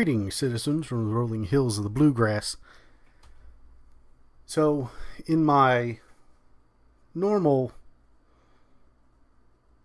Greetings, citizens from the rolling hills of the bluegrass. So, in my normal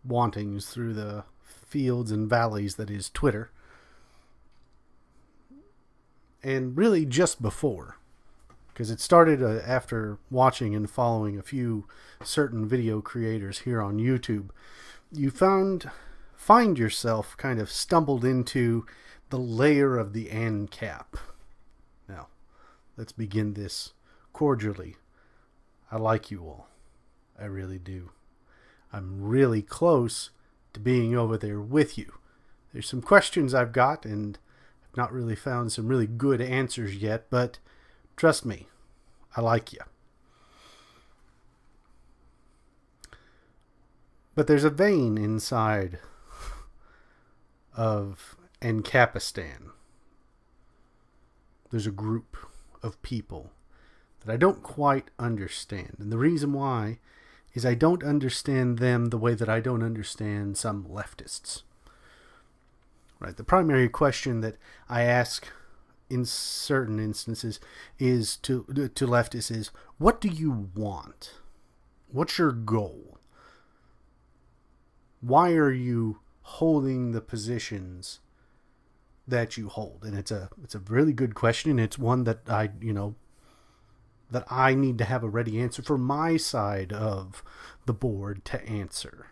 wantings through the fields and valleys that is Twitter, and really just before, because it started after watching and following a few certain video creators here on YouTube, you find yourself kind of stumbled into the layer of the ANCAP. Now, let's begin this cordially. I like you all. I really do. I'm really close to being over there with you. There's some questions I've got, and I've not really found some really good answers yet, but trust me, I like you. But there's a vein inside of ANCAPistan. There's a group of people that I don't quite understand. And the reason why is I don't understand them the way that I don't understand some leftists. Right? The primary question that I ask in certain instances is to leftists is, what do you want? What's your goal? Why are you holding the positions that you hold? And it's a really good question. It's one that I need to have a ready answer for my side of the board to answer.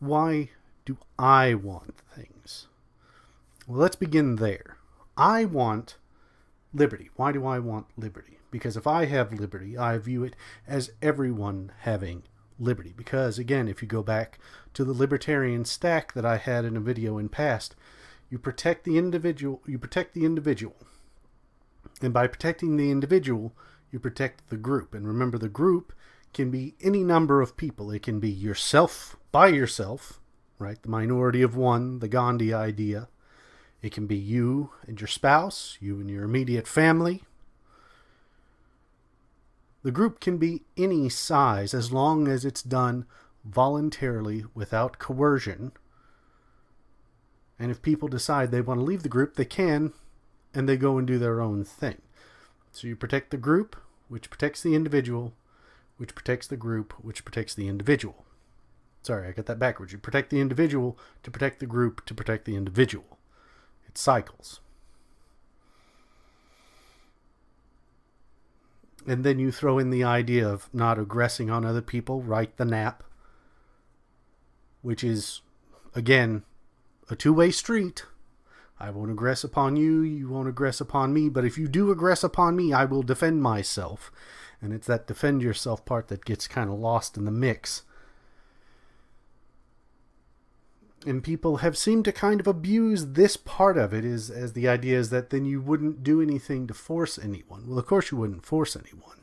Why do I want things? Well, let's begin there. I want liberty. Why do I want liberty? Because if I have liberty, I view it as everyone having liberty. Because again, if you go back to the libertarian stack that I had in a video in past, you protect the individual. And by protecting the individual, you protect the group. And remember, the group can be any number of people. It can be yourself, by yourself, right? The minority of one, the Gandhi idea. It can be you and your spouse, you and your immediate family. The group can be any size as long as it's done voluntarily without coercion. And if people decide they want to leave the group, they can, and they go and do their own thing. So you protect the group, which protects the individual, which protects the group, which protects the individual. Sorry, I got that backwards. You protect the individual to protect the group to protect the individual. It cycles. And then you throw in the idea of not aggressing on other people, right? The NAP, which is, again, a two-way street. I won't aggress upon you, you won't aggress upon me, but if you do aggress upon me, I will defend myself. And it's that defend yourself part that gets kind of lost in the mix. And people have seemed to kind of abuse this part of it as the idea is that then you wouldn't do anything to force anyone. Well, of course you wouldn't force anyone.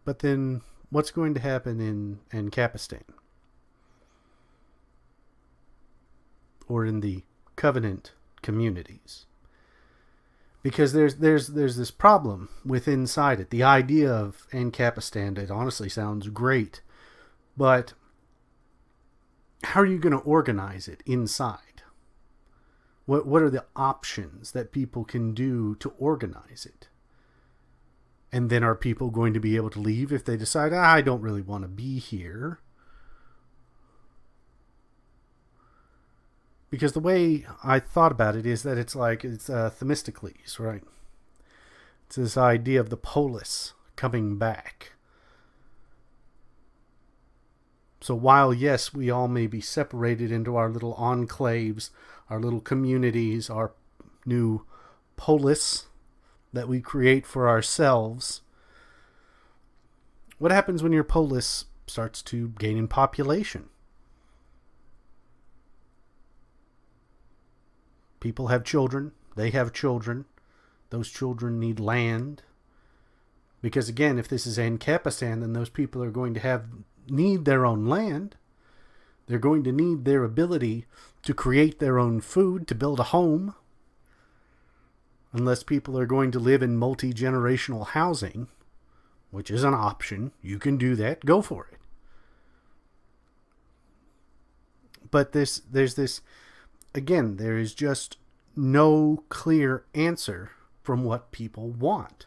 But then what's going to happen in ANCAPistan? Or in the Covenant communities? Because there's this problem with inside it. The idea of ANCAPistan, it honestly sounds great, but how are you going to organize it inside? What are the options that people can do to organize it? And then are people going to be able to leave if they decide, I don't really want to be here? Because the way I thought about it is that it's Themistocles, right? It's this idea of the polis coming back. So while, yes, we all may be separated into our little enclaves, our little communities, our new polis that we create for ourselves, what happens when your polis starts to gain in population? People have children. They have children. Those children need land. Because again, if this is ANCAPistan, then those people are going to need their own land. They're going to need their ability to create their own food, to build a home. Unless people are going to live in multi-generational housing, which is an option. You can do that. Go for it. But there's this again, there is just no clear answer from what people want.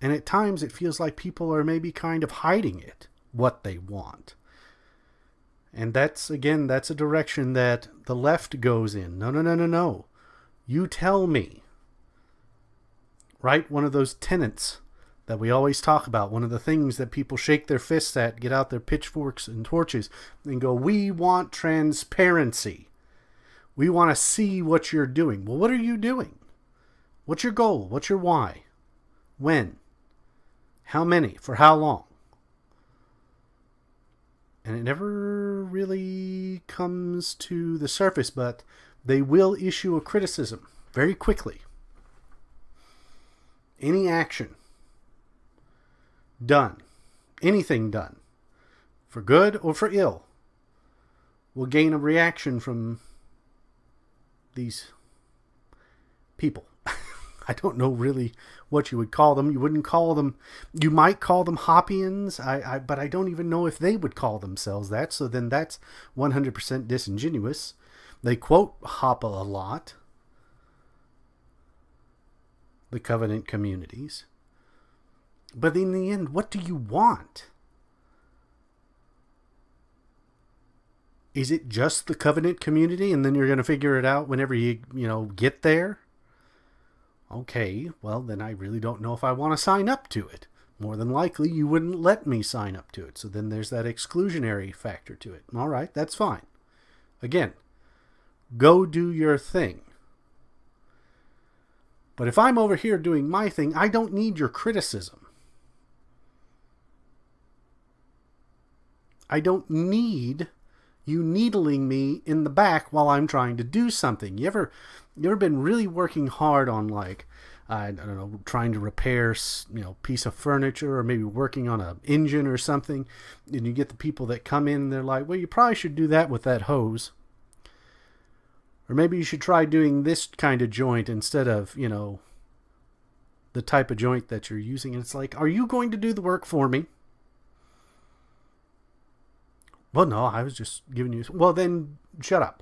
And at times it feels like people are maybe kind of hiding it, what they want. And that's, again, that's a direction that the left goes in. No, no, no, no, no. You tell me. Right? One of those tenets that we always talk about, one of the things that people shake their fists at, get out their pitchforks and torches, and go, we want transparency. We want to see what you're doing. Well, what are you doing? What's your goal? What's your why? When? How many? For how long? And it never really comes to the surface, but they will issue a criticism very quickly. Any action done, anything done, for good or for ill, will gain a reaction from these people. I don't know really what you would call them. You wouldn't call them, you might call them Hoppians, but I don't even know if they would call themselves that, so then that's 100% disingenuous. They quote Hoppe a lot, the Covenant communities. But in the end, what do you want? Is it just the Covenant community and then you're going to figure it out whenever you get there? Okay, well, then I really don't know if I want to sign up to it. More than likely, you wouldn't let me sign up to it. So then there's that exclusionary factor to it. All right, that's fine. Again, go do your thing. But if I'm over here doing my thing, I don't need your criticism. I don't need you needling me in the back while I'm trying to do something. You ever been really working hard on, like, I don't know, trying to repair, piece of furniture, or maybe working on an engine or something, and you get the people that come in and they're like, well, you probably should do that with that hose. Or maybe you should try doing this kind of joint instead of, the type of joint that you're using. And it's like, are you going to do the work for me? Well, no, I was just giving you... Well, then, shut up.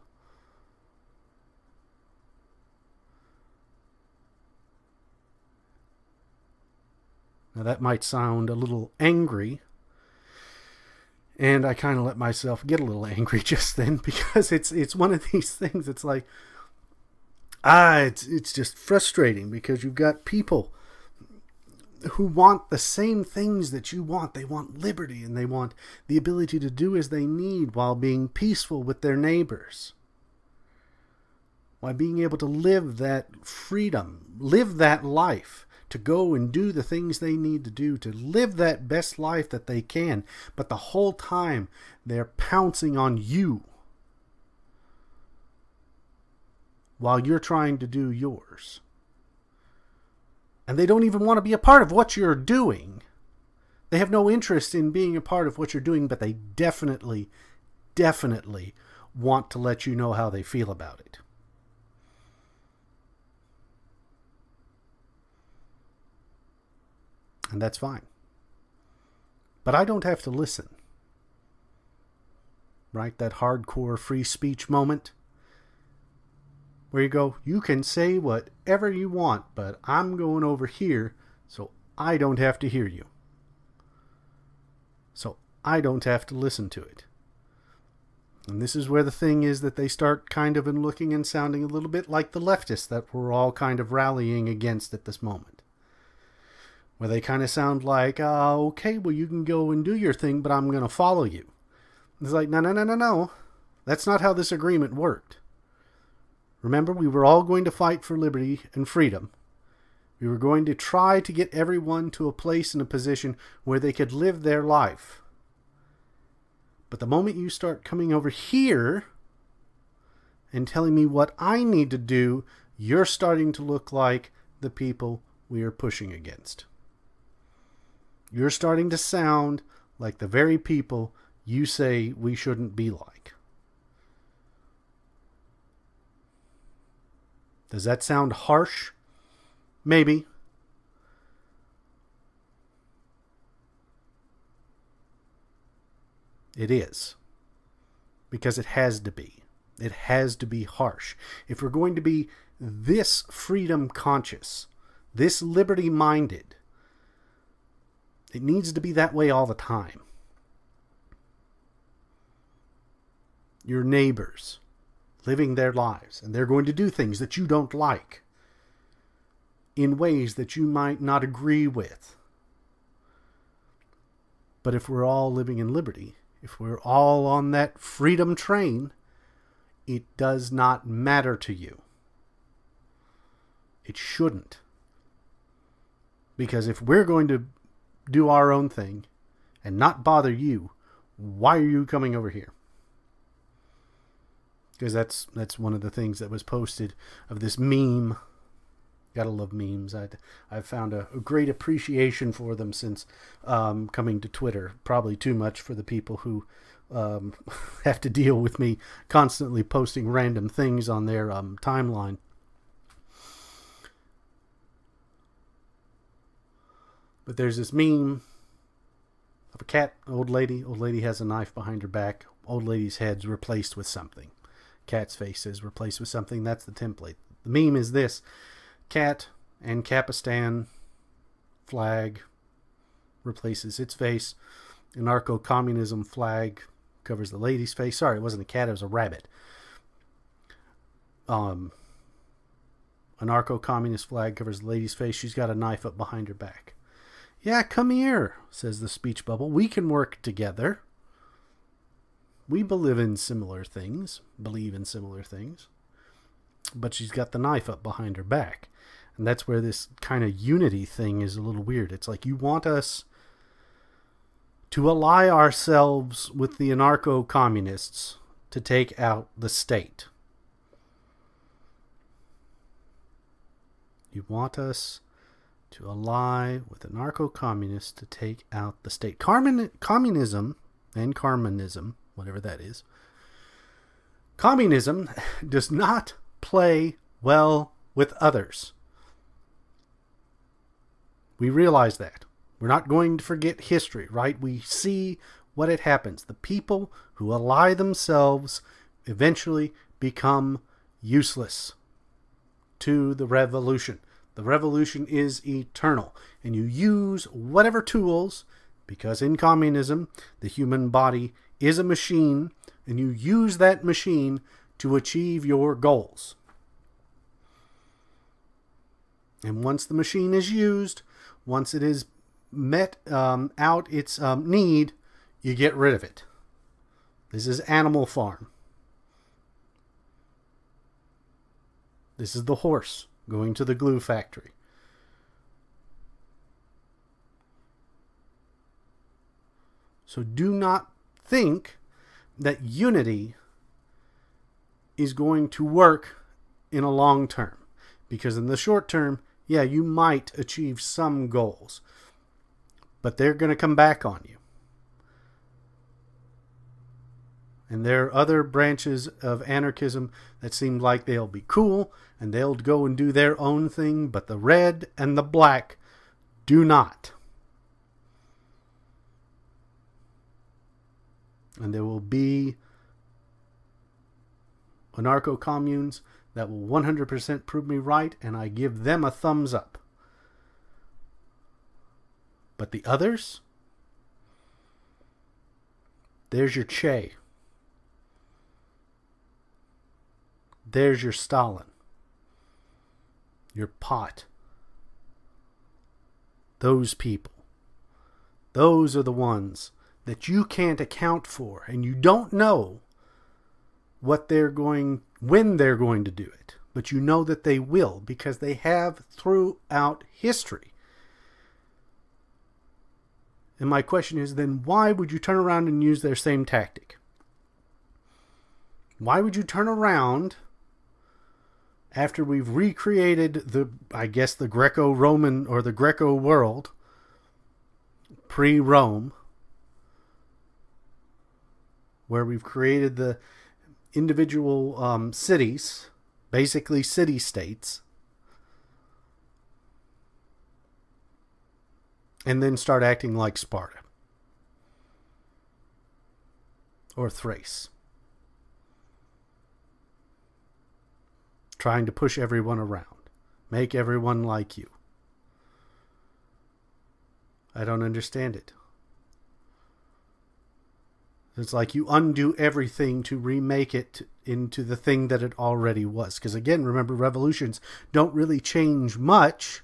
Now, that might sound a little angry. And I kind of let myself get a little angry just then, because it's one of these things. It's like, it's just frustrating, because you've got people who want the same things that you want. They want liberty, and they want the ability to do as they need while being peaceful with their neighbors, while being able to live that freedom, live that life, to go and do the things they need to do, to live that best life that they can. But the whole time they're pouncing on you while you're trying to do yours. And they don't even want to be a part of what you're doing. They have no interest in being a part of what you're doing, but they definitely want to let you know how they feel about it. And that's fine. But I don't have to listen. Right? That hardcore free speech moment where you go, you can say whatever you want, but I'm going over here so I don't have to hear you. So I don't have to listen to it. And this is where the thing is that they start kind of looking and sounding a little bit like the leftists that we're all kind of rallying against at this moment. Where they kind of sound like, okay, well, you can go and do your thing, but I'm going to follow you. It's like, no. That's not how this agreement worked. Remember, we were all going to fight for liberty and freedom. We were going to try to get everyone to a place and a position where they could live their life. But the moment you start coming over here and telling me what I need to do, you're starting to look like the people we are pushing against. You're starting to sound like the very people you say we shouldn't be like. Does that sound harsh? Maybe. It is. because it has to be. It has to be harsh. If we're going to be this freedom conscious, this liberty minded, it needs to be that way all the time. Your neighbors living their lives, and they're going to do things that you don't like in ways that you might not agree with. But if we're all living in liberty, if we're all on that freedom train, it does not matter to you. It shouldn't. Because if we're going to do our own thing and not bother you, why are you coming over here? Because that's one of the things that was posted of this meme. Gotta love memes. I've found a great appreciation for them since coming to Twitter. Probably too much for the people who have to deal with me constantly posting random things on their timeline. But there's this meme of a cat, old lady. Old lady has a knife behind her back. Old lady's head's replaced with something. Cat's face is replaced with something. That's the template. The meme is this. Cat and Kapistan flag replaces its face. Anarcho-communism flag covers the lady's face. Sorry, it wasn't a cat, it was a rabbit. Anarcho-communist flag covers the lady's face. She's got a knife up behind her back. Yeah, come here, says the speech bubble. We can work together. We believe in similar things. But she's got the knife up behind her back. And that's where this kind of unity thing is a little weird. It's like you want us to ally ourselves with the anarcho-communists to take out the state. You want us to ally with anarcho-communists to take out the state. Communism and Carmenism, whatever that is, communism does not play well with others. We realize that. We're not going to forget history, right? We see what it happens. The people who ally themselves eventually become useless to the revolution. The revolution is eternal. And you use whatever tools, because in communism, the human body is a machine, and you use that machine to achieve your goals. And once the machine is used, once it is met out its need, you get rid of it. This is Animal Farm. This is the horse going to the glue factory. So do not think that unity is going to work in a long term. Because in the short term, yeah, you might achieve some goals. But they're going to come back on you. And there are other branches of anarchism that seem like they'll be cool and they'll go and do their own thing, but the red and the black do not. And there will be anarcho-communes that will 100% prove me right, and I give them a thumbs up. But the others, there's your Che. There's your Stalin. Your Pot. Those people. Those are the ones that you can't account for, and you don't know when they're going to do it. But you know that they will, because they have throughout history. And my question is then, why would you turn around and use their same tactic? Why would you turn around after we've recreated the Greco-Roman or the Greco world, pre-Rome, where we've created the individual cities, basically city-states, and then start acting like Sparta or Thrace trying to push everyone around, make everyone like you. I don't understand it. It's like you undo everything to remake it into the thing that it already was. Because again, remember, revolutions don't really change much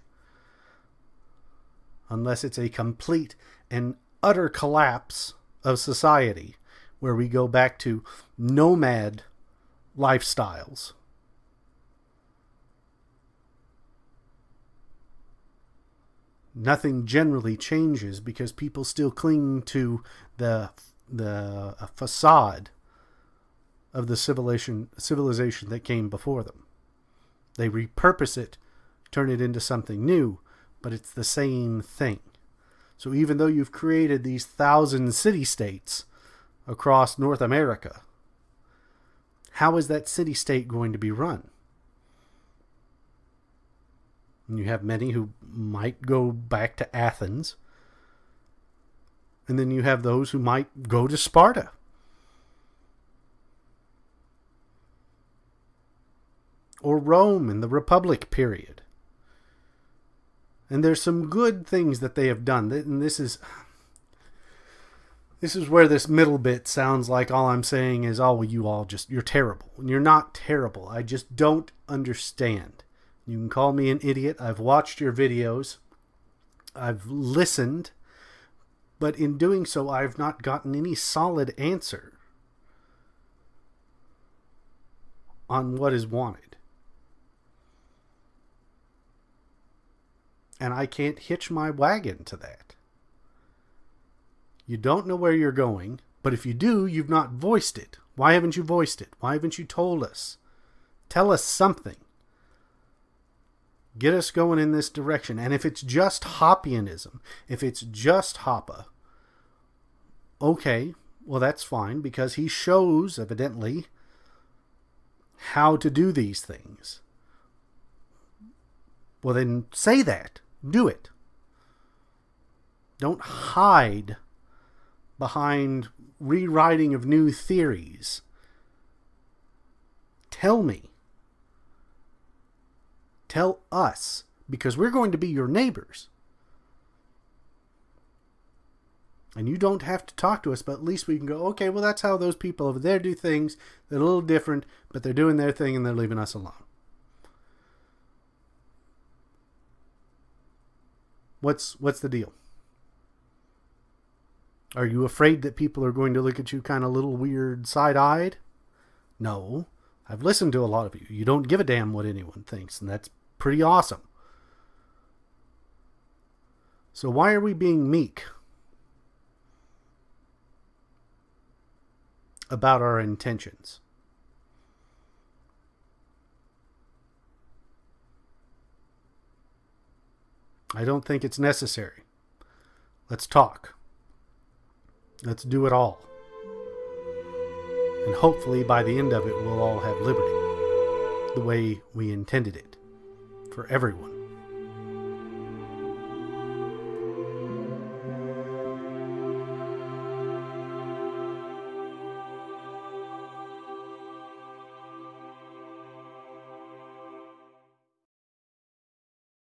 unless it's a complete and utter collapse of society, where we go back to nomad lifestyles. Nothing generally changes because people still cling to the facade of the civilization that came before them. They repurpose it, turn it into something new, but it's the same thing. So even though you've created these 1,000 city-states across North America, how is that city-state going to be run? And you have many who might go back to Athens. And then you have those who might go to Sparta. Or Rome in the Republic period. And there's some good things that they have done. And this is where this middle bit sounds like all I'm saying is, oh, you're terrible. And you're not terrible. I just don't understand. You can call me an idiot. I've watched your videos. I've listened. But in doing so, I've not gotten any solid answer on what is wanted. And I can't hitch my wagon to that. You don't know where you're going, but if you do, you've not voiced it. Why haven't you voiced it? Why haven't you told us? Tell us something. Get us going in this direction. And if it's just Hoppianism, if it's just Hoppe, okay, well that's fine, because he shows, evidently, how to do these things. Well then, say that. Do it. Don't hide behind rewriting of new theories. Tell me. Tell us, because we're going to be your neighbors. And you don't have to talk to us, but at least we can go, okay, well, that's how those people over there do things. They're a little different, but they're doing their thing and they're leaving us alone. What's the deal? Are you afraid that people are going to look at you kind of a little weird side-eyed? No. I've listened to a lot of you. You don't give a damn what anyone thinks, and that's pretty awesome. So why are we being meek about our intentions? I don't think it's necessary. Let's talk. Let's do it all. And hopefully by the end of it, we'll all have liberty the way we intended it for everyone.